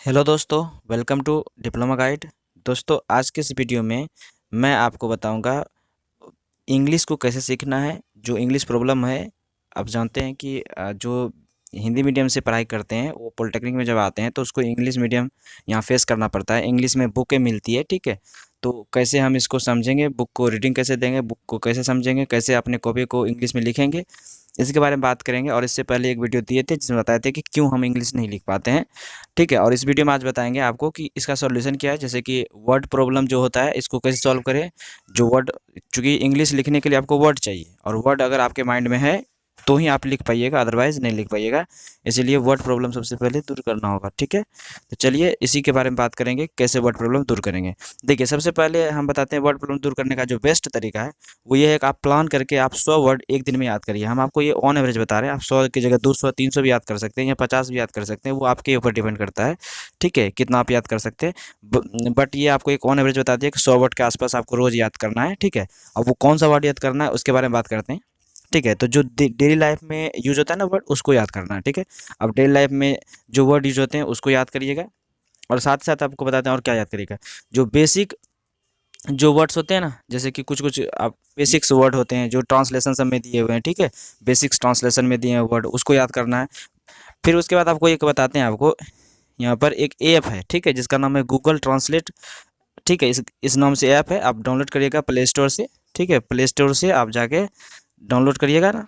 Hello दोस्तों, welcome to diploma guide. दोस्तों, आज के इस वीडियो में मैं आपको बताऊंगा इंग्लिश को कैसे सीखना है। जो इंग्लिश प्रॉब्लम है, आप जानते हैं कि जो हिंदी मीडियम से पढ़ाई करते हैं वो पॉलिटेक्निक में जब आते हैं तो उसको इंग्लिश मीडियम यहाँ फेस करना पड़ता है। इंग्लिश में बुकें मिलती है, ठीक है। तो कैसे हम इसको समझेंगे, बुक को रीडिंग कैसे देंगे, बुक को कैसे समझेंगे, कैसे अपने कॉपी को इंग्लिश में लिखेंगे, इसके बारे में बात करेंगे। और इससे पहले एक वीडियो दिए थे जिसमें बताए थे कि क्यों हम इंग्लिश नहीं लिख पाते हैं, ठीक है। और इस वीडियो में आज बताएंगे आपको कि इसका सॉल्यूशन क्या है, जैसे कि वर्ड प्रॉब्लम जो होता है इसको कैसे सॉल्व करें। जो वर्ड, चूँकि इंग्लिश लिखने के लिए आपको वर्ड चाहिए और वर्ड अगर आपके माइंड में है तो ही आप लिख पाइएगा, अदरवाइज़ नहीं लिख पाइएगा। इसीलिए वर्ड प्रॉब्लम सबसे पहले दूर करना होगा, ठीक है। तो चलिए इसी के बारे में बात करेंगे, कैसे वर्ड प्रॉब्लम दूर करेंगे। देखिए, सबसे पहले हम बताते हैं वर्ड प्रॉब्लम दूर करने का जो बेस्ट तरीका है वो ये है कि आप प्लान करके आप 100 वर्ड एक दिन में याद करिए। हम आपको ये ऑन एवरेज बता रहे हैं, आप 100 की जगह 200 300 भी याद कर सकते हैं या 50 भी याद कर सकते हैं, वो आपके ऊपर डिपेंड करता है, ठीक है, कितना आप याद कर सकते हैं। बट ये आपको एक ऑन एवरेज बता दिया कि 100 वर्ड के आसपास आपको रोज़ याद करना है, ठीक है। अब वो कौन सा वर्ड याद करना है उसके बारे में बात करते हैं, ठीक है। तो जो डेली लाइफ में यूज होता है ना वर्ड, उसको याद करना है, ठीक है। अब डेली लाइफ में जो वर्ड यूज होते हैं उसको याद करिएगा, और साथ साथ आपको बताते हैं और क्या याद करिएगा। जो बेसिक जो वर्ड्स होते हैं ना, जैसे कि कुछ कुछ आप बेसिक्स वर्ड होते हैं जो ट्रांसलेशन सब में दिए हुए हैं, ठीक है। बेसिक्स ट्रांसलेशन में दिए हैं वर्ड, उसको याद करना है। फिर उसके बाद आपको एक बताते हैं, आपको यहाँ पर एक ऐप है, ठीक है, जिसका नाम है गूगल ट्रांसलेट, ठीक है। इस नाम से ऐप है, आप डाउनलोड करिएगा प्ले स्टोर से, ठीक है। प्ले स्टोर से आप जाके डाउनलोड करिएगा ना,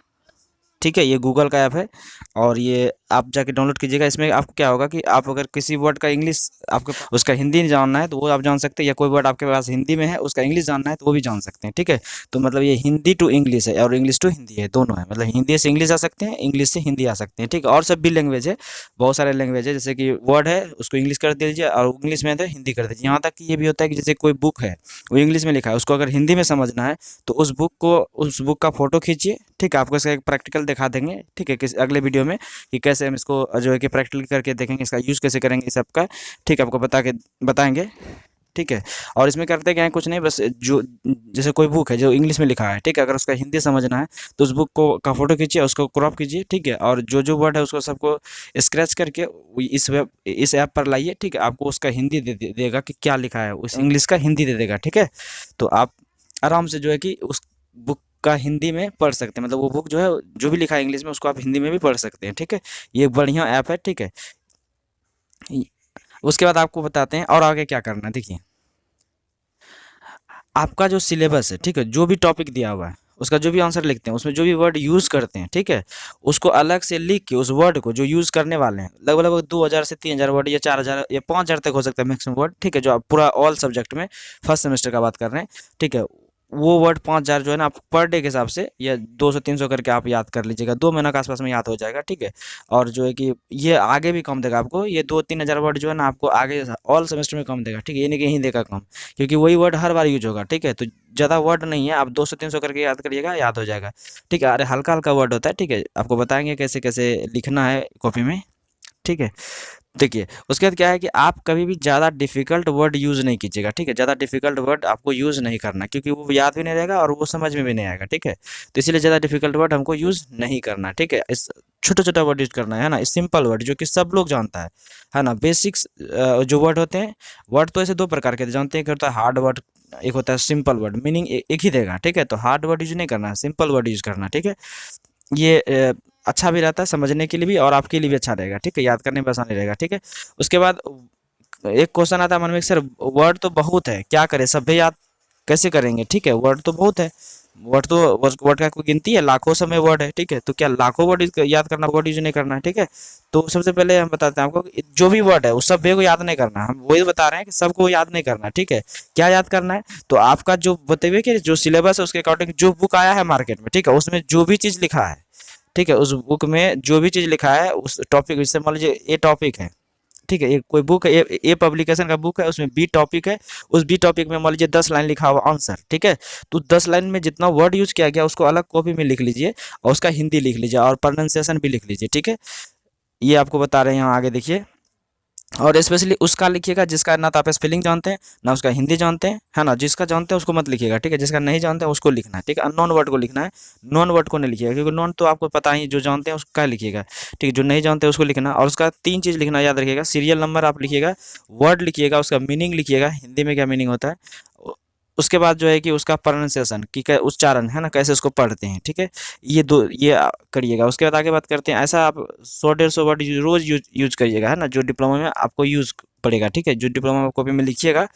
ठीक है। ये गूगल का ऐप है और ये आप जाके डाउनलोड कीजिएगा। इसमें आपको क्या होगा कि आप अगर किसी वर्ड का इंग्लिश आपको उसका हिंदी नहीं जानना है तो वो आप जान सकते हैं, या कोई वर्ड आपके पास हिंदी में है उसका इंग्लिश जानना है तो वो भी जान सकते हैं, ठीक है। तो मतलब ये हिंदी टू इंग्लिश है और इंग्लिश टू हिंदी है, दोनों है। मतलब हिंदी से इंग्लिश आ सकते हैं, इंग्लिश से हिंदी आ सकते हैं, ठीक है। और सब भी लैंग्वेज है, बहुत सारे लैंग्वेज है, जैसे कि वर्ड है उसको इंग्लिश कर दीजिए और इंग्लिश में है तो हिंदी कर दीजिए। यहाँ तक कि ये भी होता है कि जैसे कोई बुक है वो इंग्लिश में लिखा है, उसको अगर हिंदी में समझना है तो उस बुक का फ़ोटो खींचिए, ठीक है। आपको इसका एक प्रैक्टिकल दिखा देंगे, ठीक है, किस अगले वीडियो में, कि कैसे हम इसको जो है कि प्रैक्टिकल करके देखेंगे, इसका यूज़ कैसे करेंगे इस ऐप का, ठीक है, आपको बताएंगे, ठीक है। और इसमें करते क्या है, कुछ नहीं, बस जो जैसे कोई बुक है जो इंग्लिश में लिखा है, ठीक है, अगर उसका हिंदी समझना है तो उस बुक को का फोटो खींचिए, उसको क्रॉप कीजिए, ठीक है। और जो जो वर्ड है उसको सबको स्क्रैच करके इस ऐप पर लाइए, ठीक है। आपको उसका हिंदी देगा कि क्या लिखा है, उस इंग्लिश का हिंदी दे देगा, ठीक है। तो आप आराम से जो है कि उस बुक का हिंदी में पढ़ सकते हैं, मतलब वो बुक जो है जो भी लिखा है इंग्लिश में उसको आप हिंदी में भी पढ़ सकते हैं, ठीक है। ये एक बढ़िया ऐप है, ठीक है। उसके बाद आपको बताते हैं और आगे क्या करना है। देखिए, आपका जो सिलेबस है, ठीक है, जो भी टॉपिक दिया हुआ है उसका जो भी आंसर लिखते हैं, उसमें जो भी वर्ड यूज़ करते हैं, ठीक है, उसको अलग से लिख के उस वर्ड को जो यूज़ करने वाले हैं, लगभग लगभग 2000 से 3000 वर्ड या 4000 या 5000 तक हो सकता है मैक्सिमम वर्ड, ठीक है, जो आप पूरा ऑल सब्जेक्ट में फर्स्ट सेमेस्टर का बात कर रहे हैं, ठीक है। वो वर्ड 5000 जो है ना, आप पर डे के हिसाब से या 200 300 करके आप याद कर लीजिएगा, 2 महीना के आसपास में याद हो जाएगा, ठीक है। और जो है कि ये आगे भी कम देगा आपको, ये 2-3 हज़ार वर्ड जो है ना आपको आगे ऑल सेमेस्टर में कम देगा, ठीक है, ये नहीं कि यहीं देगा कम, क्योंकि वही वर्ड हर बार यूज होगा, ठीक है। तो ज़्यादा वर्ड नहीं है, आप 200 300 करके याद करिएगा, याद हो जाएगा, ठीक है। अरे हल्का हल्का वर्ड होता है, ठीक है, आपको बताएंगे कैसे कैसे लिखना है कॉपी में, ठीक है। देखिए, उसके बाद क्या है कि आप कभी भी ज़्यादा डिफ़िकल्ट वर्ड यूज़ नहीं कीजिएगा, ठीक है। ज़्यादा डिफ़िकल्ट वर्ड आपको यूज़ नहीं करना, क्योंकि वो याद भी नहीं रहेगा और वो समझ में भी नहीं आएगा, ठीक है। तो इसीलिए ज़्यादा डिफ़िकल्ट वर्ड हमको यूज़ नहीं करना, ठीक है। इस छोटा-छोटा वर्ड यूज़ करना है ना, इस सिंपल वर्ड जो कि सब लोग जानता है ना। बेसिक्स जो वर्ड होते हैं, वर्ड तो ऐसे 2 प्रकार के जानते हैं, एक होता है हार्ड वर्ड, एक होता है सिंपल वर्ड, मीनिंग एक ही देगा, ठीक है। तो हार्ड वर्ड यूज़ नहीं करना है, सिंपल वर्ड यूज़ करना है, ठीक है। ये अच्छा भी रहता है समझने के लिए भी और आपके लिए भी अच्छा रहेगा, ठीक है, याद करने में आसानी रहेगा, ठीक है। उसके बाद एक क्वेश्चन आता है मन में कि सर वर्ड तो बहुत है, क्या करें, सभे याद कैसे करेंगे, ठीक है। वर्ड तो बहुत है, वर्ड का कोई गिनती है, लाखों समय वर्ड है, ठीक है। तो क्या लाखों वर्ड याद करना, वर्ड यूज नहीं करना है, ठीक है। तो सबसे पहले हम बताते हैं आपको कि जो भी वर्ड है उस सभ्य को याद नहीं करना, हम वही बता रहे हैं कि सबको याद नहीं करना, ठीक है। क्या याद करना है, तो आपका जो बताइए कि जो सिलेबस है उसके अकॉर्डिंग जो बुक आया है मार्केट में, ठीक है, उसमें जो भी चीज़ लिखा है, ठीक है, उस बुक में जो भी चीज़ लिखा है उस टॉपिक, जैसे मान लीजिए ए टॉपिक है, ठीक है, ये कोई बुक है, ए पब्लिकेशन का बुक है, उसमें बी टॉपिक है, उस बी टॉपिक में मान लीजिए 10 लाइन लिखा हुआ आंसर, ठीक है। तो 10 लाइन में जितना वर्ड यूज किया गया उसको अलग कॉपी में लिख लीजिए और उसका हिंदी लिख लीजिए और प्रोनाउंसिएशन भी लिख लीजिए, ठीक है। ये आपको बता रहे हैं यहाँ आगे देखिए। और स्पेशली उसका लिखिएगा जिसका ना तो आप स्पेलिंग जानते हैं ना उसका हिंदी जानते हैं, है ना। जिसका जानते हैं उसको मत लिखिएगा, ठीक है। जिसका नहीं जानते हैं उसको लिखना है, ठीक है। अननोन वर्ड को लिखना है, नॉन वर्ड को नहीं लिखिएगा, क्योंकि नॉन तो आपको पता ही, जो जानते हैं उसका लिखिएगा, ठीक है। जो नहीं जानते हैं उसको लिखना। और उसका 3 चीज़ लिखना याद रखिएगा, सीरियल नंबर आप लिखिएगा, वर्ड लिखिएगा, उसका मीनिंग लिखिएगा, हिंदी में क्या मीनिंग होता है। उसके बाद जो है कि उसका प्रोनाउंसिएशन की उच्चारण है ना, कैसे उसको पढ़ते हैं, ठीक है। ये करिएगा। उसके बाद आगे बात करते हैं। ऐसा आप 100-150 वर्ड रोज यूज करिएगा, है ना, जो डिप्लोमा में आपको यूज पड़ेगा, ठीक है। जो डिप्लोमा कॉपी में लिखिएगा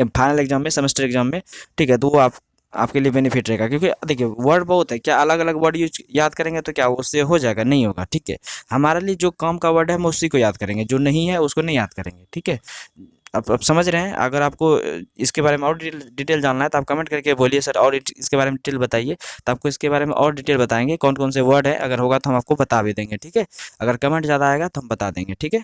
फाइनल एग्जाम में, सेमेस्टर एग्जाम में, ठीक है, तो वो आपके लिए बेनिफिट रहेगा। क्योंकि देखिए वर्ड बहुत है, क्या अलग अलग वर्ड यूज याद करेंगे तो क्या उससे हो जाएगा, नहीं होगा, ठीक है। हमारे लिए जो काम का वर्ड है हम उसी को याद करेंगे, जो नहीं है उसको नहीं याद करेंगे, ठीक है। आप समझ रहे हैं। अगर आपको इसके बारे में और डिटेल जानना है तो आप कमेंट करके बोलिए सर, और इसके बारे में डिटेल बताइए, तो आपको इसके बारे में और डिटेल बताएंगे कौन कौन से वर्ड है। अगर होगा तो हम आपको बता भी देंगे, ठीक है। अगर कमेंट ज़्यादा आएगा तो हम बता देंगे, ठीक है।